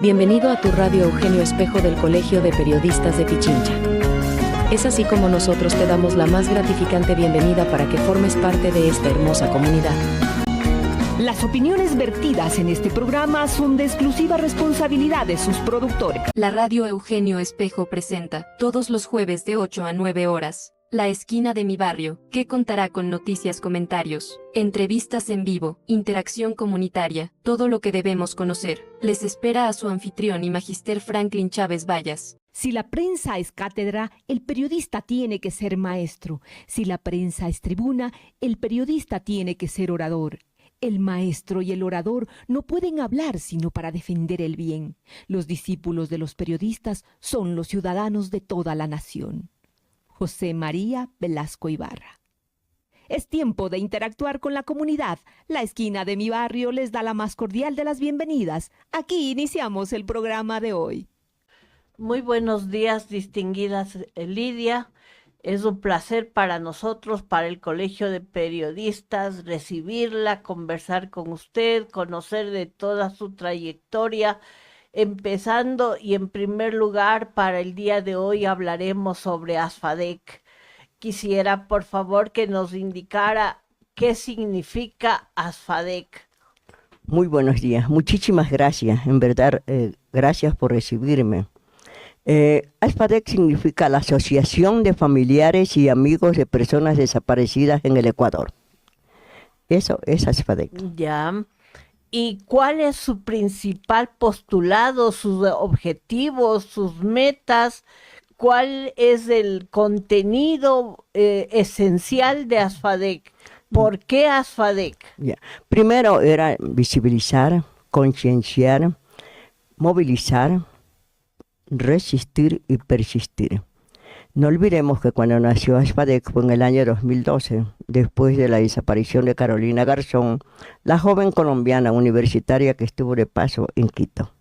Bienvenido a tu radio Eugenio Espejo del Colegio de Periodistas de Pichincha. Es así como nosotros te damos la más gratificante bienvenida para que formes parte de esta hermosa comunidad. Las opiniones vertidas en este programa son de exclusiva responsabilidad de sus productores. La radio Eugenio Espejo presenta, todos los jueves de 8 a 9 horas, La Esquina de mi Barrio, que contará con noticias, comentarios, entrevistas en vivo, interacción comunitaria, todo lo que debemos conocer. Les espera a su anfitrión y magister Franklin Chávez Vallas. Si la prensa es cátedra, el periodista tiene que ser maestro. Si la prensa es tribuna, el periodista tiene que ser orador. El maestro y el orador no pueden hablar sino para defender el bien. Los discípulos de los periodistas son los ciudadanos de toda la nación. José María Velasco Ibarra. Es tiempo de interactuar con la comunidad. La Esquina de mi Barrio les da la más cordial de las bienvenidas. Aquí iniciamos el programa de hoy. Muy buenos días, distinguidas Lidia. Es un placer para nosotros, para el Colegio de Periodistas, recibirla, conversar con usted, conocer de toda su trayectoria. Empezando y en primer lugar, para el día de hoy hablaremos sobre ASFADEC. Quisiera, por favor, que nos indicara qué significa ASFADEC. Muy buenos días, muchísimas gracias, en verdad, gracias por recibirme. ASFADEC significa la Asociación de Familiares y Amigos de Personas Desaparecidas en el Ecuador. Eso es ASFADEC. Ya. ¿Y cuál es su principal postulado, sus objetivos, sus metas? ¿Cuál es el contenido esencial de ASFADEC? ¿Por qué ASFADEC? Ya. Primero era visibilizar, concienciar, movilizar, resistir y persistir. No olvidemos que cuando nació ASFADEC fue en el año 2012, después de la desaparición de Carolina Garzón, la joven colombiana universitaria que estuvo de paso en Quito.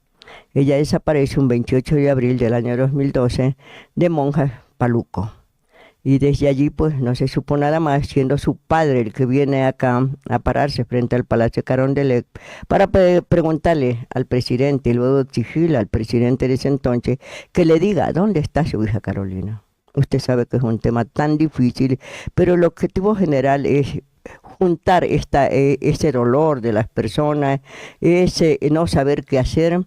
Ella desaparece un 28 de abril del año 2012 de Monjas, Paluco. Y desde allí pues no se supo nada más, siendo su padre el que viene acá a pararse frente al Palacio Carondelet para preguntarle al presidente y luego exigirle al presidente de ese entonces que le diga dónde está su hija Carolina. Usted sabe que es un tema tan difícil, pero el objetivo general es juntar ese dolor de las personas, ese no saber qué hacer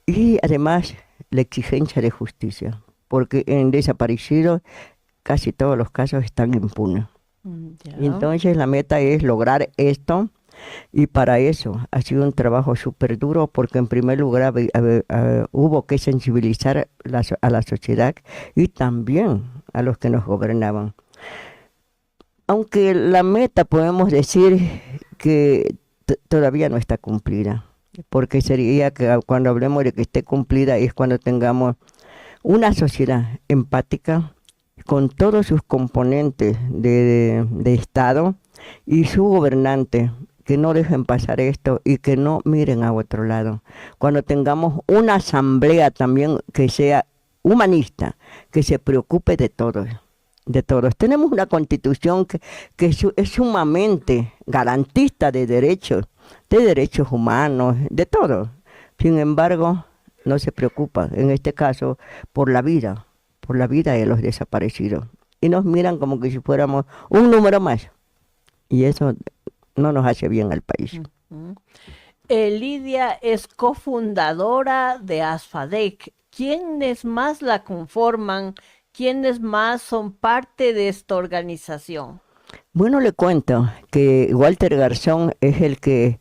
y además la exigencia de justicia, porque en desaparecidos casi todos los casos están impunes. Y entonces la meta es lograr esto y para eso ha sido un trabajo súper duro porque en primer lugar hubo que sensibilizar a la sociedad y también a los que nos gobernaban. Aunque la meta podemos decir que todavía no está cumplida, porque sería que cuando hablemos de que esté cumplida es cuando tengamos una sociedad empática con todos sus componentes de Estado y su gobernante, que no dejen pasar esto y que no miren a otro lado. Cuando tengamos una asamblea también que sea humanista, que se preocupe de todos, de todos. Tenemos una constitución que es sumamente garantista de derechos humanos, de todo. Sin embargo, no se preocupa, en este caso, por la vida de los desaparecidos. Y nos miran como que si fuéramos un número más. Y eso no nos hace bien al país. Lidia es cofundadora de ASFADEC. ¿Quiénes más la conforman? ¿Quiénes más son parte de esta organización? Bueno, le cuento que Walter Garzón es el que,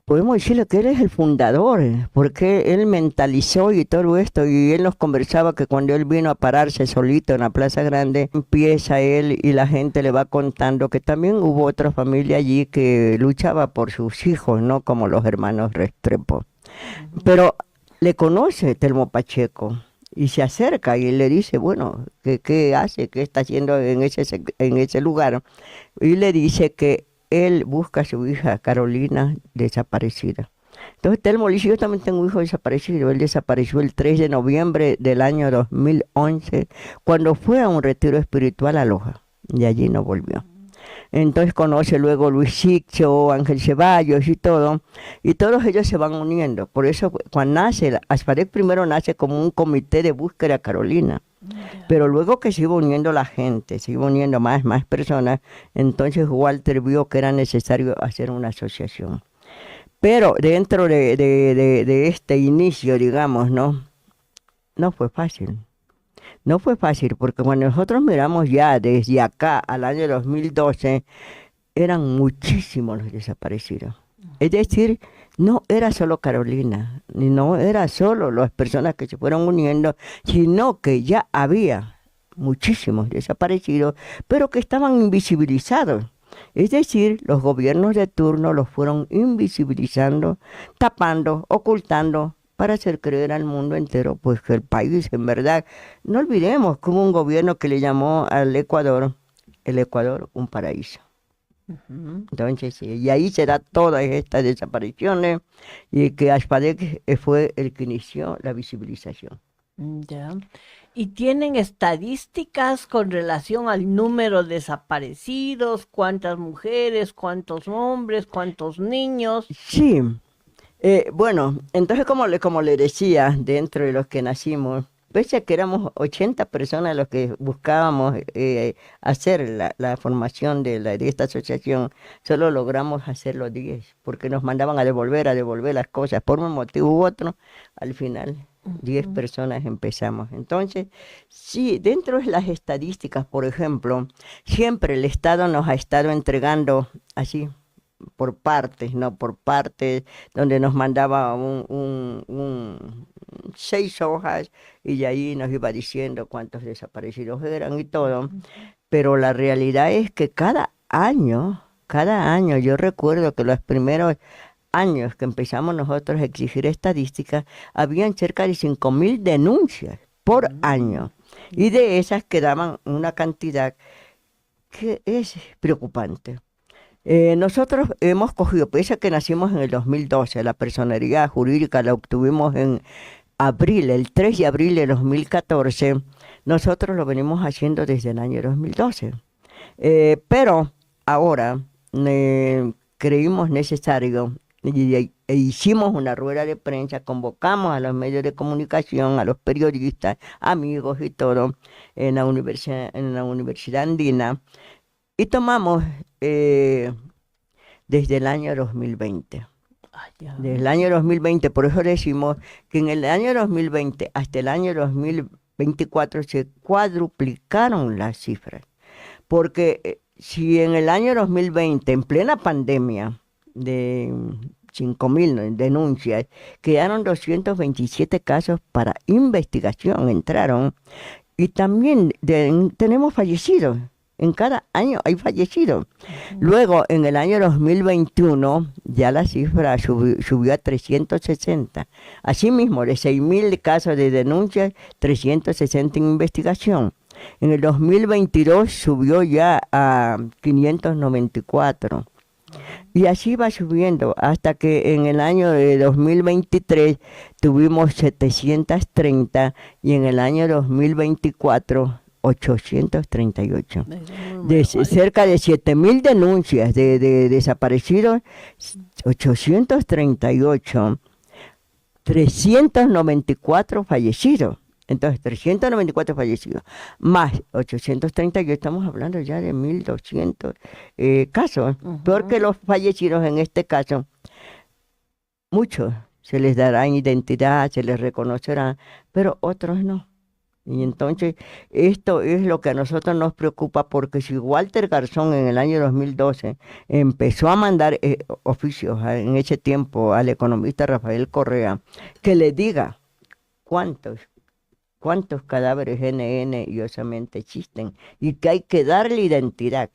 podemos decirle que él es el fundador, porque él mentalizó y todo esto, y él nos conversaba que cuando él vino a pararse solito en la Plaza Grande, empieza él y la gente le va contando que también hubo otra familia allí que luchaba por sus hijos, no como los hermanos Restrepo. Pero le conoce Telmo Pacheco y se acerca y le dice, bueno, ¿qué hace? ¿Qué está haciendo en ese lugar? Y le dice que él busca a su hija Carolina desaparecida. Entonces Telmo le dice, yo también tengo un hijo desaparecido. Él desapareció el 3 de noviembre del año 2011, cuando fue a un retiro espiritual a Loja, y allí no volvió. Entonces conoce luego Luis Sixto, Ángel Ceballos y todos ellos se van uniendo. Por eso cuando nace, Asparec primero nace como un comité de búsqueda Carolina, pero luego que se iba uniendo la gente, se iba uniendo más personas, entonces Walter vio que era necesario hacer una asociación. Pero dentro de este inicio, digamos, no fue fácil. No fue fácil, porque cuando nosotros miramos ya desde acá al año 2012, eran muchísimos los desaparecidos. Es decir, no era solo Carolina, ni no era solo las personas que se fueron uniendo, sino que ya había muchísimos desaparecidos, pero que estaban invisibilizados. Es decir, los gobiernos de turno los fueron invisibilizando, tapando, ocultando, para hacer creer al mundo entero, pues que el país, en verdad, no olvidemos que hubo un gobierno que le llamó al Ecuador, el Ecuador, un paraíso. Entonces, y ahí se da todas estas desapariciones, y que Asparec fue el que inició la visibilización. Ya. ¿Y tienen estadísticas con relación al número de desaparecidos? ¿Cuántas mujeres, cuántos hombres, cuántos niños? Sí. Bueno, entonces como le decía, dentro de los que nacimos, pese a que éramos 80 personas los que buscábamos hacer la formación de esta asociación, solo logramos hacerlo 10, porque nos mandaban a devolver las cosas por un motivo u otro. Al final, 10 personas empezamos. Entonces, sí, dentro de las estadísticas, por ejemplo, siempre el Estado nos ha estado entregando así, por partes, ¿no? Por partes, donde nos mandaba 6 hojas y de ahí nos iba diciendo cuántos desaparecidos eran y todo. Pero la realidad es que cada año, yo recuerdo que los primeros años que empezamos nosotros a exigir estadísticas, habían cerca de 5.000 denuncias por año. Y de esas quedaban una cantidad que es preocupante. Nosotros hemos cogido, pese a que nacimos en el 2012, la personería jurídica la obtuvimos en abril, el 3 de abril de 2014, nosotros lo venimos haciendo desde el año 2012. Pero ahora creímos necesario e hicimos una rueda de prensa, convocamos a los medios de comunicación, a los periodistas, amigos y todo, en la Universidad Andina, y tomamos desde el año 2020. Desde el año 2020, por eso decimos que en el año 2020 hasta el año 2024 se cuadruplicaron las cifras. Porque si en el año 2020, en plena pandemia de 5.000 denuncias, quedaron 227 casos para investigación, entraron, y también tenemos fallecidos. En cada año hay fallecidos. Luego, en el año 2021, ya la cifra subió a 360. Asimismo, de 6.000 casos de denuncias, 360 en investigación. En el 2022 subió ya a 594. Y así va subiendo, hasta que en el año de 2023 tuvimos 730 y en el año 2024 838. Cerca de 7.000 denuncias de desaparecidos, 838, 394 fallecidos. Entonces, 394 fallecidos, más 838, estamos hablando ya de 1.200 casos, porque los fallecidos en este caso, muchos se les dará identidad, se les reconocerá, pero otros no. Y entonces esto es lo que a nosotros nos preocupa, porque si Walter Garzón en el año 2012 empezó a mandar oficios en ese tiempo al economista Rafael Correa, que le diga cuántos cadáveres NN y osamente existen y que hay que darle identidad.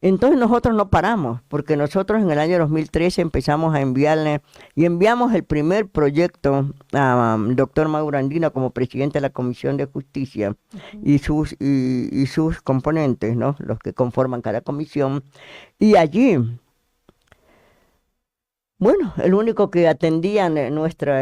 Entonces nosotros no paramos, porque nosotros en el año 2013 empezamos a enviamos el primer proyecto al doctor Mauro Andina como presidente de la Comisión de Justicia y sus componentes, ¿no? Los que conforman cada comisión, y allí Bueno, el único que atendían nuestro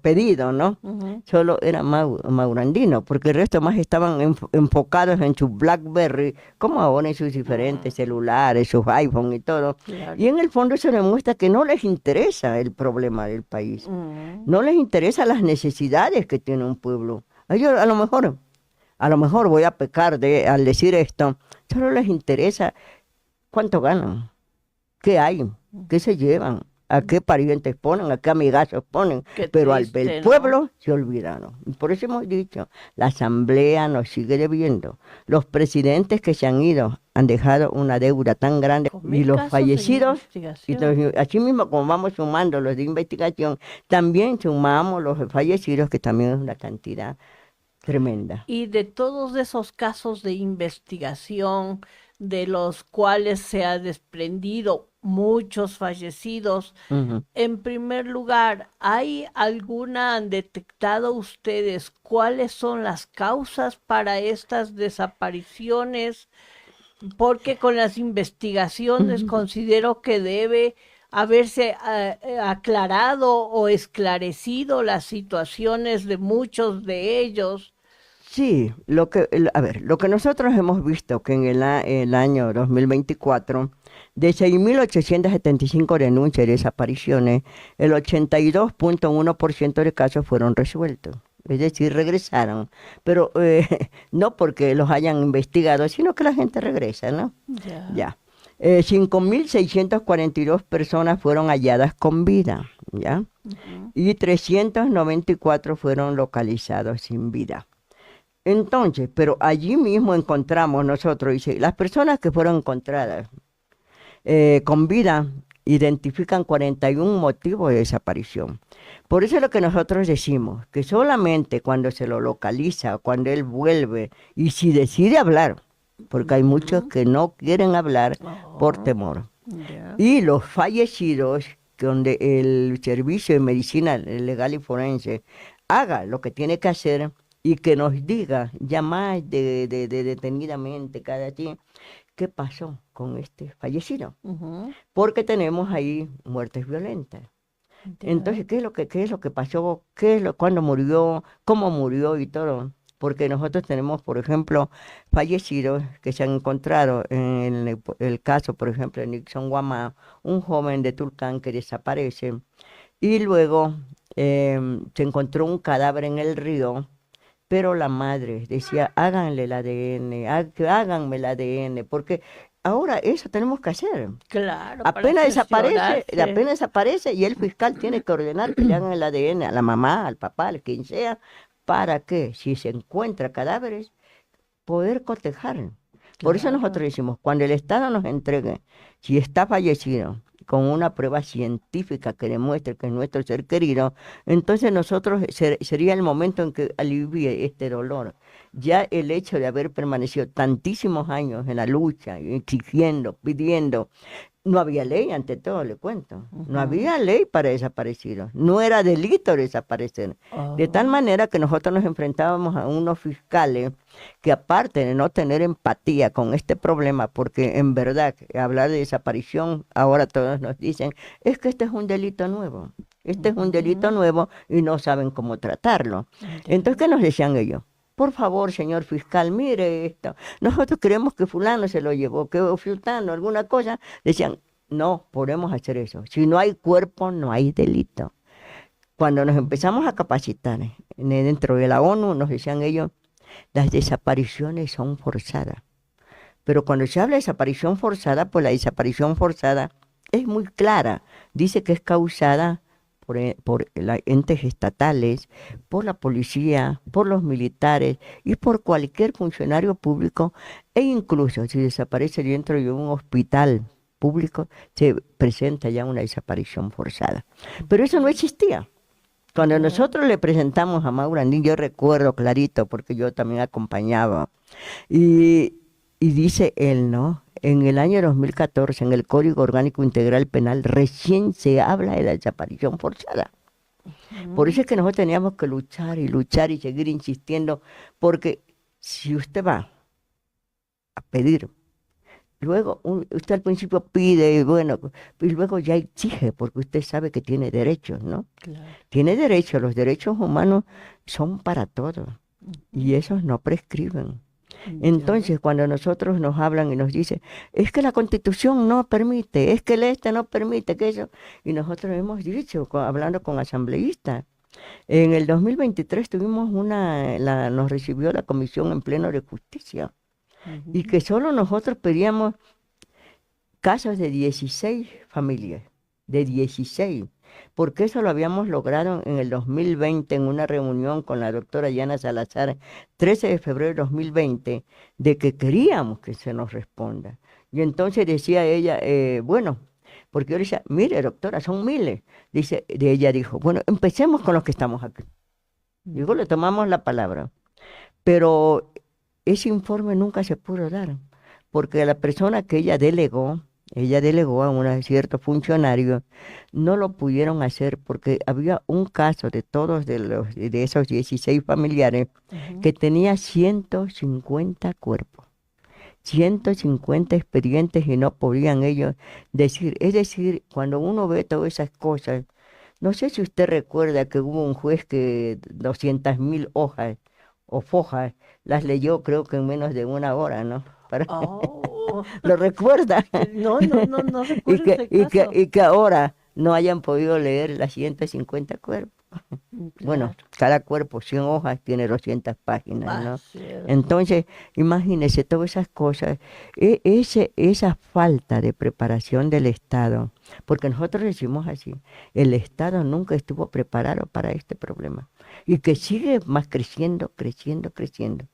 pedido, ¿no? Ujú. Solo era Maurandino, porque el resto más estaban enfocados en su BlackBerry, como ahora en sus diferentes celulares, sus iPhone y todo. Claro. Y en el fondo se demuestra que no les interesa el problema del país, no les interesa las necesidades que tiene un pueblo. A ellos a lo mejor voy a pecar al decir esto, solo les interesa cuánto ganan, qué hay, qué se llevan, a qué parientes ponen, a qué amigazos ponen, Qué pero al triste, el ¿no? pueblo se olvidaron. Y por eso hemos dicho, la asamblea nos sigue debiendo. Los presidentes que se han ido han dejado una deuda tan grande Con y 1000 los casos en fallecidos, y investigación. así mismo como vamos sumando los de investigación, también sumamos los fallecidos, que también es una cantidad tremenda. Y de todos esos casos de investigación, de los cuales se ha desprendido muchos fallecidos, Ujú. en primer lugar, ¿han detectado ustedes cuáles son las causas para estas desapariciones? Porque con las investigaciones Ujú. considero que debe haberse aclarado o esclarecido las situaciones de muchos de ellos. Sí, a ver, lo que nosotros hemos visto que en el año 2024, de 6.875 denuncias y desapariciones, el 82,1% de casos fueron resueltos. Es decir, regresaron, pero no porque los hayan investigado, sino que la gente regresa, ¿no? Ya. Ya. 5.642 personas fueron halladas con vida, ¿ya? Ujú. Y 394 fueron localizados sin vida. Entonces, pero allí mismo encontramos nosotros, dice, las personas que fueron encontradas con vida identifican 41 motivos de desaparición. Por eso es lo que nosotros decimos, que solamente cuando se lo localiza, cuando él vuelve y si decide hablar, porque hay muchos que no quieren hablar por Oh, temor. ya. Y los fallecidos, donde el servicio de medicina legal y forense haga lo que tiene que hacer y que nos diga ya más detenidamente cada día qué pasó con este fallecido, Ujú. porque tenemos ahí muertes violentas. Ya. Entonces, qué es lo que pasó? ¿Cuándo murió? ¿Cómo murió y todo? Porque nosotros tenemos, por ejemplo, fallecidos que se han encontrado en el caso, por ejemplo, de Nixon Guamá, un joven de Tulcán que desaparece y luego se encontró un cadáver en el río, pero la madre decía, háganle el ADN, háganme el ADN, porque ahora eso tenemos que hacer. Claro, para Apenas cerciorarse. desaparece y el fiscal tiene que ordenar que le hagan el ADN a la mamá, al papá, al quien sea, para que si se encuentra cadáveres, poder cotejar. Por eso nosotros Claro. decimos, cuando el Estado nos entregue, si está fallecido, con una prueba científica que demuestre que es nuestro ser querido, entonces nosotros sería el momento en que alivie este dolor. Ya el hecho de haber permanecido tantísimos años en la lucha, exigiendo, pidiendo, no había ley, ante todo, le cuento. No Ujú. había ley para desaparecidos. No era delito desaparecer. De tal Oh, manera que nosotros nos enfrentábamos a unos fiscales que, aparte de no tener empatía con este problema, porque en verdad hablar de desaparición, ahora todos nos dicen, es que este es un delito nuevo. Este es un delito ujú. nuevo y no saben cómo tratarlo. Entonces, Ya. ¿qué nos decían ellos? Por favor, señor fiscal, mire esto. Nosotros creemos que fulano se lo llevó, que fulano, alguna cosa. Decían, no podemos hacer eso. Si no hay cuerpo, no hay delito. Cuando nos empezamos a capacitar dentro de la ONU, nos decían ellos, las desapariciones son forzadas. Pero cuando se habla de desaparición forzada, pues la desaparición forzada es muy clara. Dice que es causada por entes estatales, por la policía, por los militares y por cualquier funcionario público, e incluso si desaparece dentro de un hospital público, se presenta ya una desaparición forzada. Pero eso no existía. Cuando Ya. nosotros le presentamos a Maura Andín, yo recuerdo clarito, porque yo también acompañaba, y, y dice él, ¿no? En el año 2014, en el Código Orgánico Integral Penal, recién se habla de la desaparición forzada. Por eso Ujú. es que nosotros teníamos que luchar y luchar y seguir insistiendo, porque si usted va a pedir luego usted al principio pide, y bueno, y luego ya exige, porque usted sabe que tiene derechos, ¿no? Claro. Tiene derechos, los derechos humanos son para todos, y esos no prescriben. Entonces, cuando nosotros nos hablan y nos dicen, es que la Constitución no permite, es que el este no permite, que eso, y nosotros hemos dicho, hablando con asambleístas, en el 2023 tuvimos nos recibió la Comisión en Pleno de Justicia, y que solo nosotros pedíamos casos de 16 familias, de 16, porque eso lo habíamos logrado en el 2020 en una reunión con la doctora Yana Salazar, 13 de febrero de 2020, de que queríamos que se nos responda. Y entonces decía ella, bueno, porque yo le decía, mire doctora, son miles. Ella dijo, bueno, empecemos con los que estamos aquí. Digo, le tomamos la palabra. Pero ese informe nunca se pudo dar, porque la persona que ella delegó a un cierto funcionario, no lo pudieron hacer porque había un caso de de esos 16 familiares que tenía 150 cuerpos, 150 expedientes y no podían ellos decir. Es decir, cuando uno ve todas esas cosas, no sé si usted recuerda que hubo un juez que 200.000 hojas o fojas las leyó creo que en menos de una hora, ¿no? Oh, ¿Lo recuerda? no y, recuerdo que, ese y, que, caso. y que ahora no hayan podido leer las 150 cuerpos. Bueno, Claro. cada cuerpo, 100 hojas, tiene 200 páginas, ¿no? Cierto. Entonces, imagínese todas esas cosas, esa falta de preparación del Estado, porque nosotros decimos así, el Estado nunca estuvo preparado para este problema, y que sigue más creciendo, creciendo, creciendo.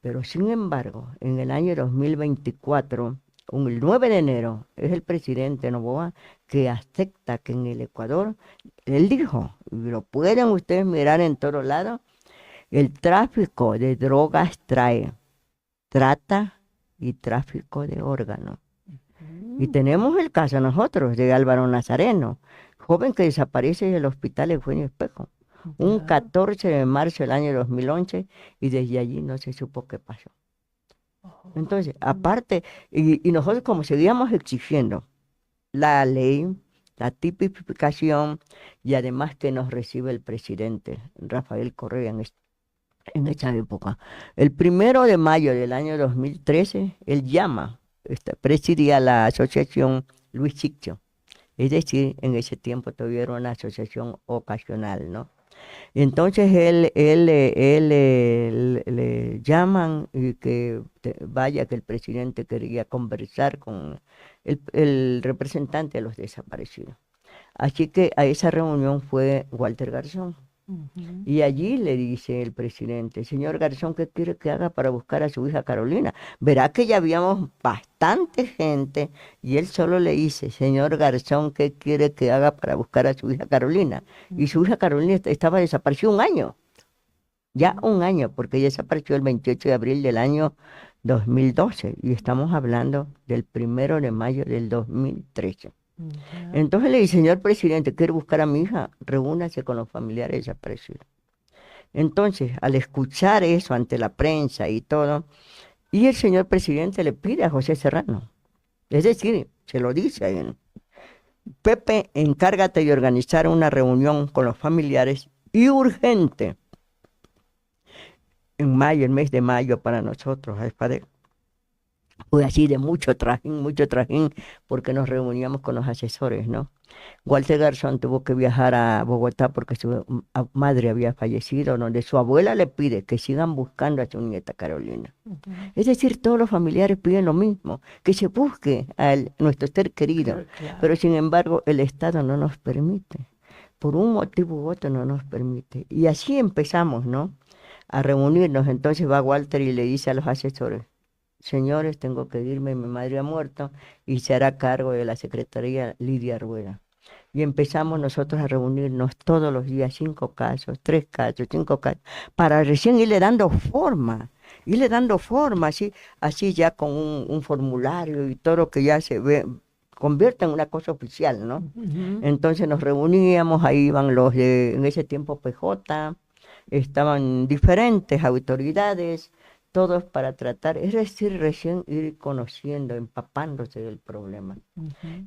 Pero sin embargo, en el año 2024, el 9 de enero, es el presidente Noboa que acepta que en el Ecuador, él dijo, y lo pueden ustedes mirar en todos lados, el tráfico de drogas trae trata y tráfico de órganos. Y tenemos el caso nosotros de Álvaro Nazareno, joven que desaparece del hospital Eugenio Espejo, un 14 de marzo del año 2011, y desde allí no se supo qué pasó. Entonces, aparte, y nosotros como seguíamos exigiendo la ley, la tipificación, y además que nos recibe el presidente Rafael Correa en esa época. El 1 de mayo del año 2013, él presidía la asociación Luis Sicchio, es decir, en ese tiempo todavía era una asociación ocasional, ¿no? Entonces le llaman y que vaya, que el presidente quería conversar con el representante de los desaparecidos. Así que a esa reunión fue Walter Garzón. Y allí le dice el presidente, señor Garzón, ¿qué quiere que haga para buscar a su hija Carolina? Verá que ya habíamos bastante gente y él solo le dice, señor Garzón, ¿qué quiere que haga para buscar a su hija Carolina? Y su hija Carolina estaba desaparecida un año, ya un año, porque ella desapareció el 28 de abril del año 2012 y estamos hablando del 1 de mayo del 2013. Entonces le dice, señor presidente, quiero buscar a mi hija, reúnase con los familiares desaparecidos. Entonces, al escuchar eso ante la prensa y todo, y el señor presidente le pide a José Serrano, es decir, se lo dice a él, Pepe, encárgate de organizar una reunión con los familiares y urgente, en mayo, el mes de mayo para nosotros, a Espadero. Fue así de mucho trajín, porque nos reuníamos con los asesores, ¿no? Walter Garzón tuvo que viajar a Bogotá porque su madre había fallecido, donde su abuela le pide que sigan buscando a su nieta Carolina. Es decir, todos los familiares piden lo mismo, que se busque a nuestro ser querido, pero sin embargo el Estado no nos permite, por un motivo u otro no nos permite. Y así empezamos, ¿no?, a reunirnos. Entonces va Walter y le dice a los asesores, señores, tengo que irme, mi madre ha muerto y se hará cargo de la secretaría Lidia Rueda. Y empezamos nosotros a reunirnos todos los días, 5 casos, 3 casos, 5 casos, para recién irle dando forma, así ya con un formulario y todo lo que ya se ve, convierte en una cosa oficial, ¿no? Entonces nos reuníamos, ahí iban los en ese tiempo PJ, estaban diferentes autoridades, todos para tratar, es decir, recién ir conociendo, empapándose del problema.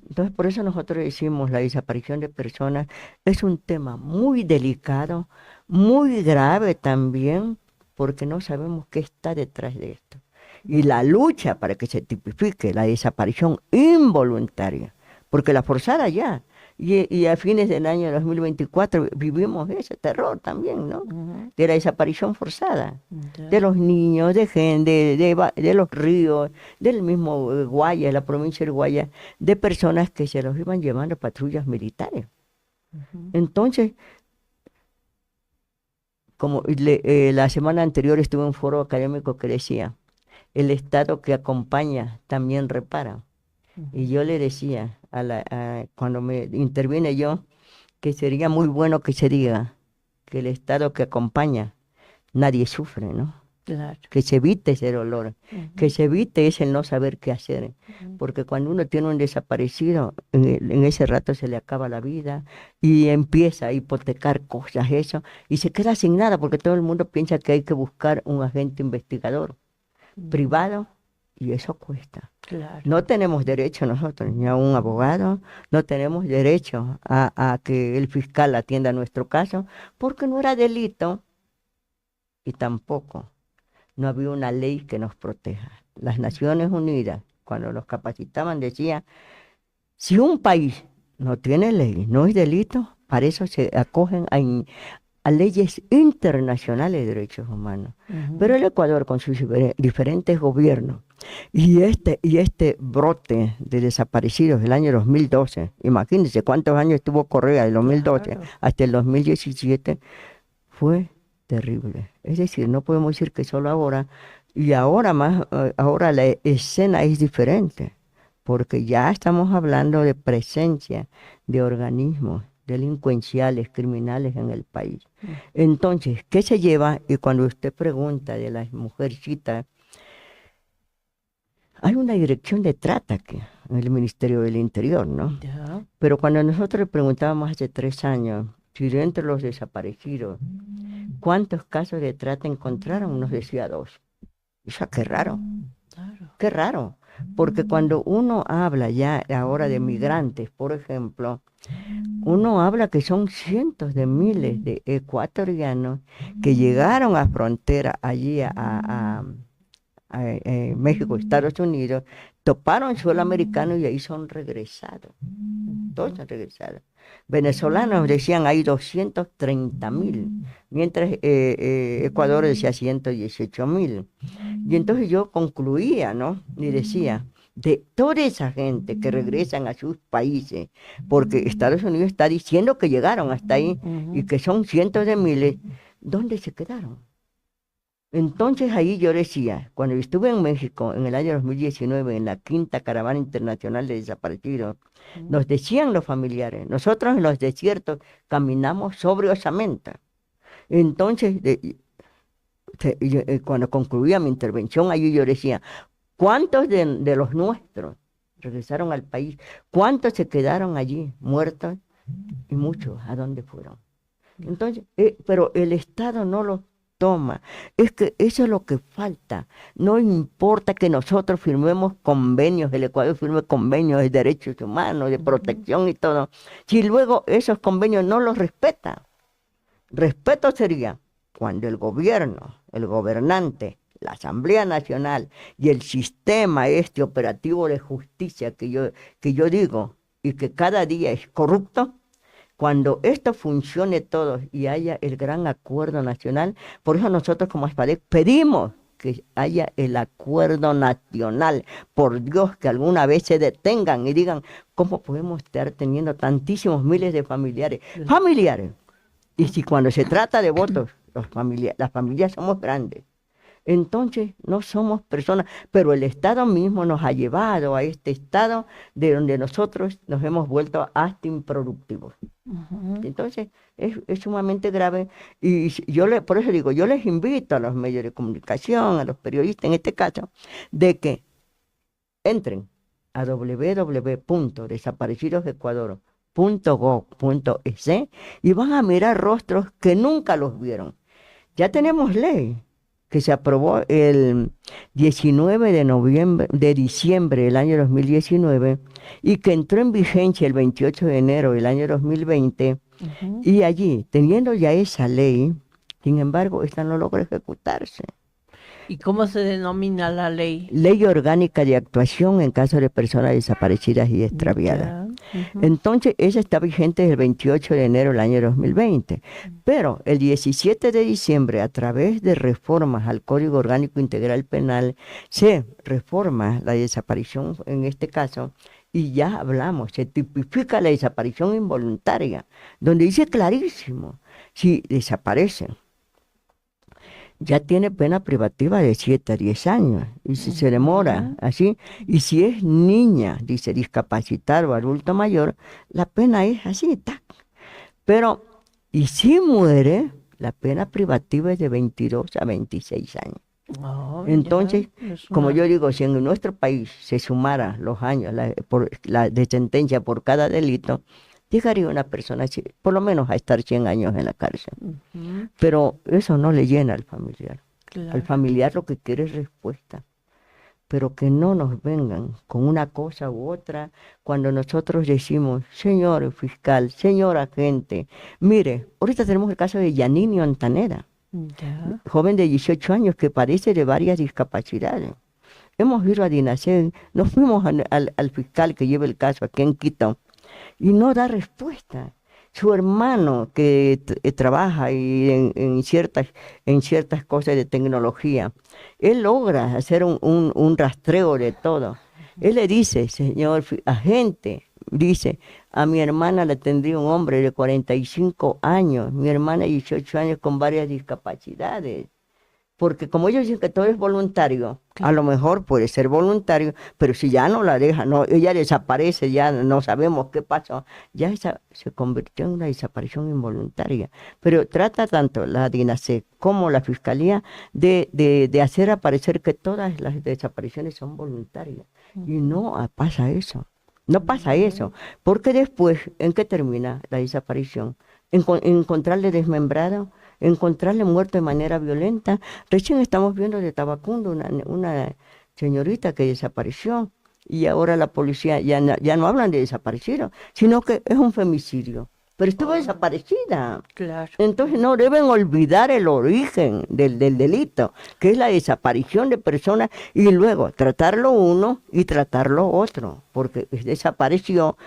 Entonces, por eso nosotros decimos, la desaparición de personas es un tema muy delicado, muy grave también, porque no sabemos qué está detrás de esto. Y la lucha para que se tipifique la desaparición involuntaria, porque la forzada ya, y a fines del año 2024 vivimos ese terror también, ¿no? De la desaparición forzada, de los niños, de gente, de los ríos, del mismo Guaya, la provincia de Guaya, de personas que se los iban llevando patrullas militares. Entonces, como la semana anterior estuve en un foro académico que decía, el Estado que acompaña también repara. Y yo le decía, cuando me intervine yo, que sería muy bueno que se diga que el Estado que acompaña, nadie sufre, ¿no? Claro. Que se evite ese dolor, que se evite ese no saber qué hacer. Porque cuando uno tiene un desaparecido, en ese rato se le acaba la vida y empieza a hipotecar cosas, eso, y se queda sin nada porque todo el mundo piensa que hay que buscar un agente investigador privado y eso cuesta. Claro. No tenemos derecho nosotros, ni a un abogado, no tenemos derecho a que el fiscal atienda nuestro caso, porque no era delito y tampoco no había una ley que nos proteja. Las Naciones Unidas, cuando los capacitaban, decía, si un país no tiene ley, no es delito, para eso se acogen a leyes internacionales de derechos humanos. Pero el Ecuador, con sus diferentes gobiernos, y este brote de desaparecidos del año 2012, imagínense cuántos años estuvo Correa, del 2012 hasta el 2017, fue terrible. Es decir, no podemos decir que solo ahora, y ahora la escena es diferente, porque ya estamos hablando de presencia de organismos delincuenciales, criminales en el país. Entonces, ¿qué se lleva? Y cuando usted pregunta de las mujercitas, hay una dirección de trata aquí, en el Ministerio del Interior, ¿no? Ya. Pero cuando nosotros le preguntábamos hace 3 años, si dentro de los desaparecidos, ¿cuántos casos de trata encontraron? Nos decía 2. O sea, qué raro, Claro. qué raro. Porque cuando uno habla ya ahora de migrantes, por ejemplo, uno habla que son cientos de miles de ecuatorianos que llegaron a frontera allí a México, Estados Unidos, toparon suelo americano y ahí son regresados. Todos son regresados. Venezolanos decían hay 230.000, mientras Ecuador decía 118.000. Y entonces yo concluía, ¿no? Y decía, de toda esa gente que regresan a sus países, porque Estados Unidos está diciendo que llegaron hasta ahí y que son cientos de miles, ¿dónde se quedaron? Entonces ahí yo decía, cuando estuve en México en el año 2019, en la 5ª Caravana Internacional de Desaparecidos, nos decían los familiares, nosotros en los desiertos caminamos sobre osamenta. Entonces, cuando concluía mi intervención, allí yo decía, ¿cuántos de los nuestros regresaron al país? ¿Cuántos se quedaron allí muertos? Y muchos, ¿a dónde fueron? Entonces, pero el Estado no los toma. Es que eso es lo que falta. No importa que nosotros firmemos convenios, el Ecuador firme convenios de derechos humanos, de protección y todo. Si luego esos convenios no los respeta, respeto sería cuando el gobierno, el gobernante, la Asamblea Nacional y el sistema operativo de justicia que yo digo y que cada día es corrupto, cuando esto funcione todo y haya el gran acuerdo nacional, por eso nosotros como ASPADEC pedimos que haya el acuerdo nacional. Por Dios, que alguna vez se detengan y digan, ¿cómo podemos estar teniendo tantísimos miles de familiares? Familiares. Y si cuando se trata de votos, las familias somos grandes. Entonces no somos personas, pero el Estado mismo nos ha llevado a este estado de donde nosotros nos hemos vuelto hasta improductivos. Entonces es sumamente grave y por eso digo, yo les invito a los medios de comunicación, a los periodistas en este caso, de que entren a www.desaparecidosecuador.gov.es y van a mirar rostros que nunca los vieron. Ya tenemos ley. que se aprobó el 19 de diciembre del año 2019 y que entró en vigencia el 28 de enero del año 2020, y allí, teniendo ya esa ley, sin embargo, esta no logra ejecutarse. ¿Y cómo se denomina la ley? Ley Orgánica de Actuación en caso de personas desaparecidas y extraviadas. Entonces, esa está vigente desde el 28 de enero del año 2020. Pero el 17 de diciembre, a través de reformas al Código Orgánico Integral Penal, se reforma la desaparición en este caso, y ya hablamos, se tipifica la desaparición involuntaria, donde dice clarísimo, si desaparecen, ya tiene pena privativa de 7 a 10 años, y si se demora así, y si es niña, dice discapacitada o adulto mayor, la pena es así, tac. Pero, y si muere, la pena privativa es de 22 a 26 años. Entonces, como yo digo, si en nuestro país se sumara los años de sentencia por cada delito, llegaría una persona por lo menos a estar 100 años en la cárcel. Pero eso no le llena al familiar. Claro. Al familiar lo que quiere es respuesta. Pero que no nos vengan con una cosa u otra cuando nosotros decimos, señor fiscal, señor agente, mire, ahorita tenemos el caso de Yanini Ontaneda, joven de 18 años que padece de varias discapacidades. Hemos ido a DINASEN, nos fuimos al fiscal que lleva el caso aquí en Quito y no da respuesta. Su hermano que trabaja y en ciertas cosas de tecnología, él logra hacer un rastreo de todo. Él le dice, señor agente, dice, a mi hermana la tendría un hombre de 45 años, mi hermana 18 años con varias discapacidades. Porque como ellos dicen que todo es voluntario, a lo mejor puede ser voluntario, pero si ya no la deja, no, ella desaparece, ya no sabemos qué pasó, ya se convirtió en una desaparición involuntaria. Pero trata tanto la DINASEC como la Fiscalía de hacer aparecer que todas las desapariciones son voluntarias. Y no pasa eso, no pasa eso, porque después, ¿en qué termina la desaparición? En encontrarle desmembrado, encontrarle muerto de manera violenta. Recién estamos viendo de Tabacundo una señorita que desapareció y ahora la policía ya no hablan de desaparecido, sino que es un femicidio. Pero estuvo desaparecida. Claro. Entonces no deben olvidar el origen del delito, que es la desaparición de personas y luego tratarlo uno y tratarlo otro, porque desapareció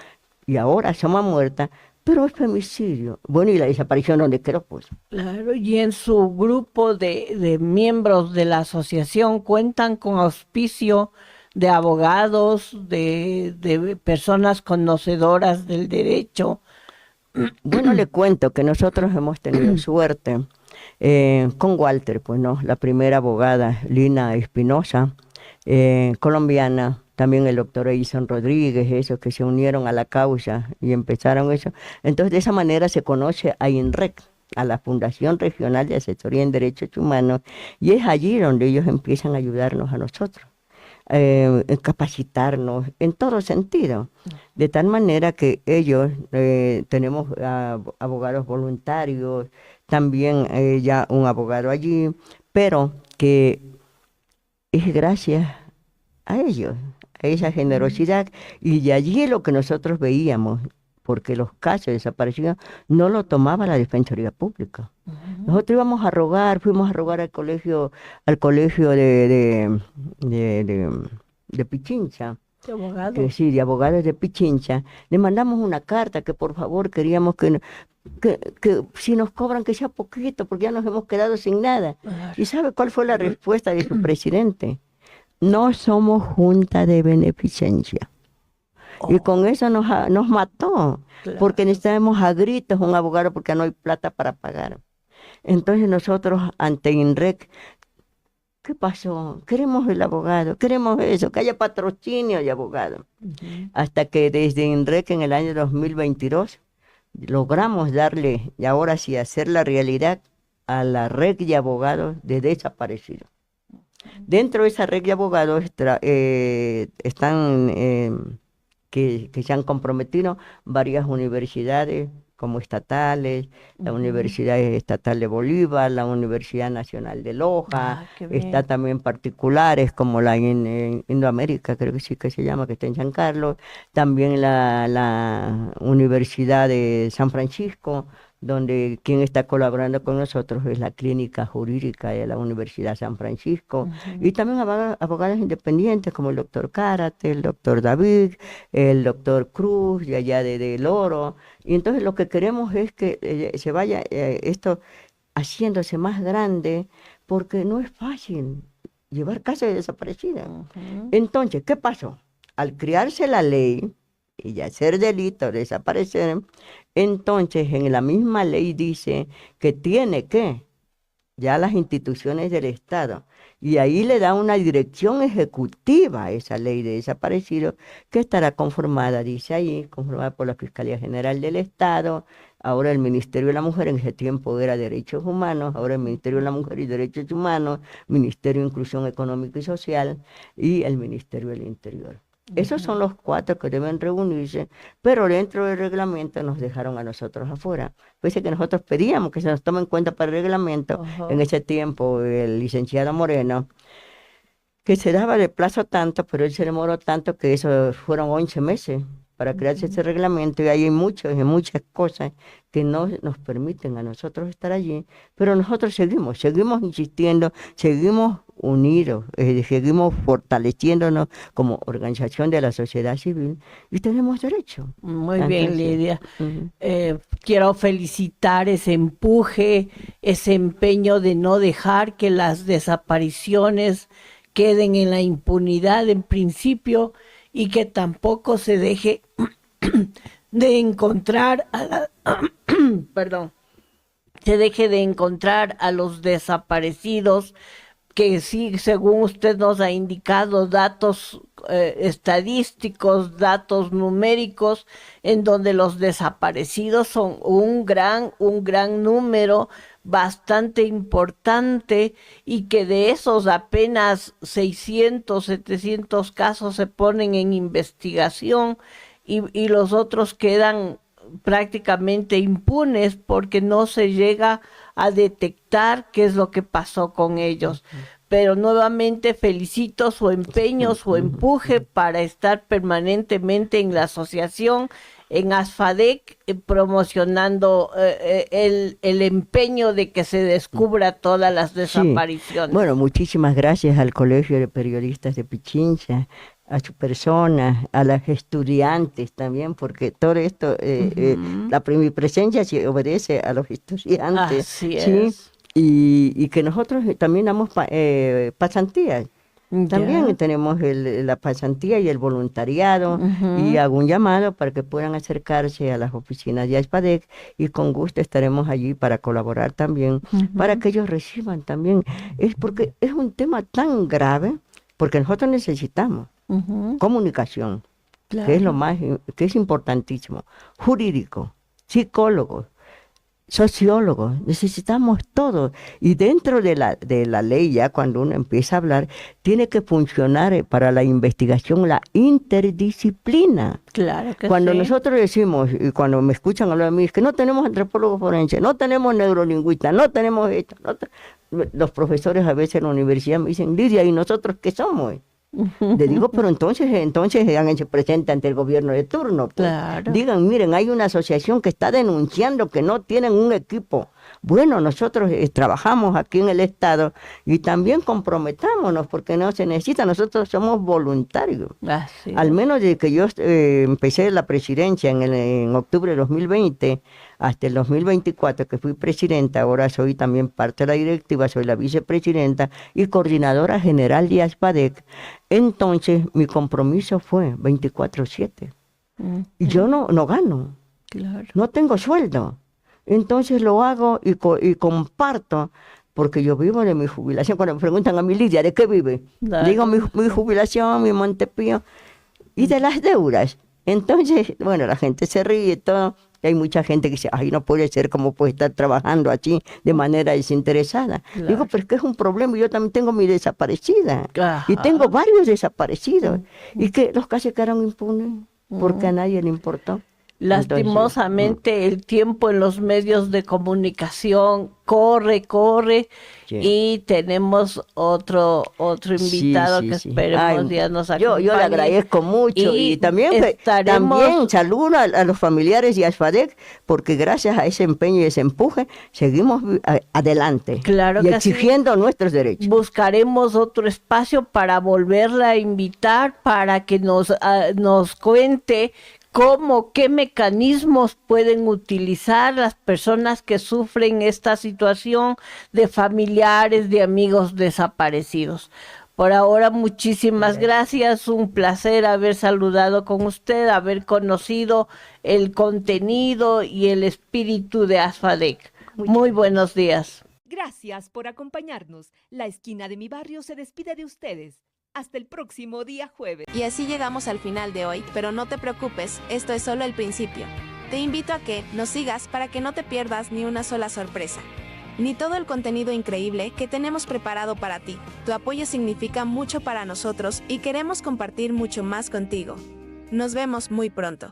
y ahora se llama muerta. Pero es femicidio. Bueno, y la desaparición, ¿dónde quedó? Pues. Claro, y en su grupo de miembros de la asociación cuentan con auspicio de abogados, de personas conocedoras del derecho. Bueno, le cuento que nosotros hemos tenido suerte con Walter, pues no, la primera abogada, Lina Espinosa, colombiana. También el doctor Edison Rodríguez, esos que se unieron a la causa y empezaron eso. Entonces, de esa manera se conoce a INREC, a la Fundación Regional de Asesoría en Derechos Humanos, y es allí donde ellos empiezan a ayudarnos a nosotros, capacitarnos en todo sentido. De tal manera que ellos, tenemos abogados voluntarios, también ya un abogado allí, pero que es gracias a ellos, a esa generosidad, y de allí lo que nosotros veíamos, porque los casos de desaparición no lo tomaba la Defensoría Pública. Nosotros íbamos a rogar, fuimos a rogar al colegio de Pichincha, ¿De abogados? que sí, de abogados de Pichincha. Le mandamos una carta que por favor queríamos que si nos cobran que sea poquito, porque ya nos hemos quedado sin nada. ¿Y sabe cuál fue la respuesta de su presidente? No somos junta de beneficencia. Y con eso nos mató, porque necesitamos a gritos un abogado porque no hay plata para pagar. Entonces nosotros ante INREC, ¿qué pasó? Queremos el abogado, queremos eso, que haya patrocinio de abogado. Hasta que desde INREC en el año 2022 logramos darle, y ahora sí hacer la realidad, a la red de abogados de desaparecidos. Dentro de esa red de abogados están que se han comprometido varias universidades, como estatales, la Ujú. Universidad Estatal de Bolívar, la Universidad Nacional de Loja, Ah, qué bien. está también particulares como la en Indoamérica, creo que sí que se llama, que está en San Carlos, también la Universidad de San Francisco, donde quien está colaborando con nosotros es la Clínica Jurídica de la Universidad San Francisco, y Ujú. también abogados independientes como el doctor Cárate, el doctor David, el doctor Cruz, de allá de Oro. Y entonces lo que queremos es que se vaya esto haciéndose más grande, porque no es fácil llevar casos de desaparecidas. Ujú. Entonces, ¿qué pasó? Al crearse la ley y ya ser delito desaparecer, entonces en la misma ley dice que tiene que ya las instituciones del Estado. Y ahí le da una dirección ejecutiva a esa ley de desaparecidos que estará conformada, dice ahí, conformada por la Fiscalía General del Estado, ahora el Ministerio de la Mujer, en ese tiempo era Derechos Humanos, ahora el Ministerio de la Mujer y Derechos Humanos, Ministerio de Inclusión Económica y Social y el Ministerio del Interior. Esos son Ujú. los cuatro que deben reunirse, pero dentro del reglamento nos dejaron a nosotros afuera. Pese que nosotros pedíamos que se nos tome en cuenta para el reglamento, en Ojo. ese tiempo el licenciado Moreno, que se daba de plazo tanto, pero él se demoró tanto que eso fueron 11 meses para crearse ese Ujú. reglamento y hay muchas cosas que no nos permiten a nosotros estar allí, pero nosotros seguimos insistiendo, seguimos unidos, seguimos fortaleciéndonos como organización de la sociedad civil y tenemos derecho. Muy bien, Entonces, Lidia. ujú, Quiero felicitar ese empuje, ese empeño de no dejar que las desapariciones queden en la impunidad en principio y que tampoco se deje de encontrar a la, perdón, se deje de encontrar a los desaparecidos, que sí, según usted nos ha indicado, datos estadísticos, datos numéricos, en donde los desaparecidos son un gran número, bastante importante, y que de esos apenas 600, 700 casos se ponen en investigación y los otros quedan prácticamente impunes porque no se llega a detectar qué es lo que pasó con ellos. Pero nuevamente felicito su empeño, su ujú. empuje para estar permanentemente en la asociación, en ASFADEC, promocionando el empeño de que se descubra todas las Sí, desapariciones. bueno, muchísimas gracias al Colegio de Periodistas de Pichincha, a su persona, a las estudiantes también, porque todo esto, Ujú. mi presencia sí obedece a los estudiantes, Así ¿sí? es. Y que nosotros también damos pasantías. También Ya. tenemos la pasantía y el voluntariado y Ujú. hago un llamado para que puedan acercarse a las oficinas de ASPADEC y con gusto estaremos allí para colaborar también, para Ujú. que ellos reciban también. Es porque es un tema tan grave, porque nosotros necesitamos Ujú. comunicación, que es lo Claro. más, que es importantísimo, jurídico, psicólogos, sociólogos, necesitamos todo. Y dentro de la ley, ya cuando uno empieza a hablar, tiene que funcionar para la investigación la interdisciplina. Claro que Cuando sí. nosotros decimos, y cuando me escuchan hablar de mí, es que no tenemos antropólogos forenses, no tenemos neurolingüistas, no tenemos esto. Los profesores a veces en la universidad me dicen, Lidia, ¿y nosotros qué somos? Le digo, pero entonces háganse presente ante el gobierno de turno, pues. Claro. Digan, miren, hay una asociación que está denunciando que no tienen un equipo. Bueno, nosotros trabajamos aquí en el Estado y también comprometámonos porque no se necesita, nosotros somos voluntarios. Así Al es. menos desde que yo empecé la presidencia en octubre de 2020 hasta el 2024 que fui presidenta, ahora soy también parte de la directiva, soy la vicepresidenta y coordinadora general de ASPADEC. Entonces mi compromiso fue 24/7 y yo Ujú. no gano, Claro. no tengo sueldo. Entonces lo hago y comparto porque yo vivo de mi jubilación. Cuando me preguntan a mi Lidia, ¿de qué vive? Digo Claro mi, que mi sí. jubilación, mi Montepío y de Ujú. las deudas. Entonces, bueno, la gente se ríe y todo. Y hay mucha gente que dice, ay, no puede ser como puede estar trabajando así de manera desinteresada. Digo, Claro. pero es que es un problema. Yo también tengo mi desaparecida. Y tengo Ajá. varios desaparecidos. Ujú. Y que los casos quedaron impunes porque a Ujú. nadie le importó. Lastimosamente el tiempo en los medios de comunicación corre Sí. y tenemos otro invitado Sí, que sí. esperemos ya nos acompañe. Yo le agradezco mucho y también, estaremos también saludo a los familiares y a ASFADEC porque gracias a ese empeño y ese empuje seguimos adelante Claro y que sí. exigiendo nuestros derechos. Buscaremos otro espacio para volverla a invitar para que nos cuente qué mecanismos pueden utilizar las personas que sufren esta situación de familiares, de amigos desaparecidos. Por ahora, muchísimas gracias. Un placer haber saludado con usted, haber conocido el contenido y el espíritu de ASFADEC. Muy buenos días. Gracias por acompañarnos. La esquina de mi barrio se despide de ustedes. Hasta el próximo día jueves. Y así llegamos al final de hoy, pero no te preocupes, esto es solo el principio. Te invito a que nos sigas para que no te pierdas ni una sola sorpresa, ni todo el contenido increíble que tenemos preparado para ti. Tu apoyo significa mucho para nosotros y queremos compartir mucho más contigo. Nos vemos muy pronto.